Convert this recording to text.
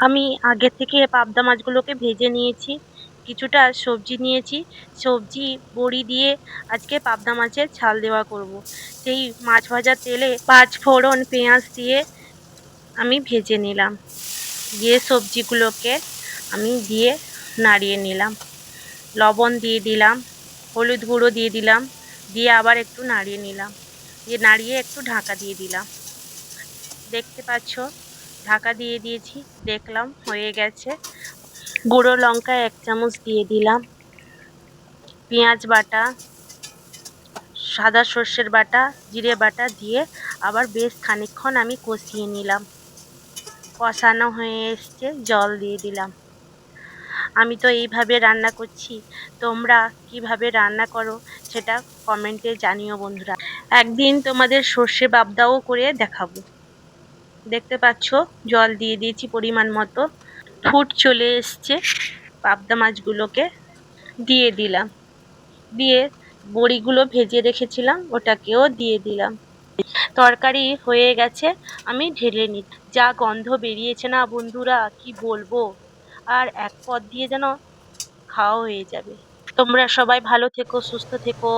আমি আগে থেকে পাবদা মাছগুলোকে ভেজে নিয়েছি, কিছুটা সবজি নিয়েছি। সবজি বড়ি দিয়ে আজকে পাবদা মাছের ঝাল দেওয়া করব। সেই মাছ ভাজার তেলে পাঁচ ফোড়ন পেঁয়াজ দিয়ে আমি ভেজে নিলাম। দিয়ে সবজিগুলোকে আমি দিয়ে নাড়িয়ে নিলাম, লবণ দিয়ে দিলাম, হলুদ গুঁড়ো দিয়ে দিলাম, দিয়ে আবার একটু নাড়িয়ে নিলাম, দিয়ে নাড়িয়ে একটু ঢাকা দিয়ে দিলাম। দেখতে পাচ্ছ ঢাকা দিয়ে দিয়েছি, দেখলাম হয়ে গেছে। গুঁড়ো লঙ্কা 1 চামচ দিয়ে দিলাম, পেঁয়াজ বাটা, সাদা সর্ষের বাটা, জিরে বাটা দিয়ে আবার বেশ খানিকক্ষণ আমি কষিয়ে নিলাম। কষানো হয়ে এসছে, জল দিয়ে দিলাম। আমি তো এইভাবে রান্না করছি, তোমরা কিভাবে রান্না করো সেটা কমেন্টে জানিও বন্ধুরা। একদিন তোমাদের সর্ষে পাবদাও করে দেখাবো। দেখতে পাচ্ছ জল দিয়ে দিয়েছি পরিমাণ মতো, ফুট চলে এসছে। পাবদা মাছগুলোকে দিয়ে দিলাম, দিয়ে বড়িগুলো ভেজে রেখেছিলাম ওটাকেও দিয়ে দিলাম। তরকারি হয়ে গেছে, আমি ঢেলে নিই। যা গন্ধ বেরিয়েছে না বন্ধুরা, কি বলবো, আর এক পদ দিয়ে যেন খাওয়া হয়ে যাবে। তোমরা সবাই ভালো থেকো, সুস্থ থেকো।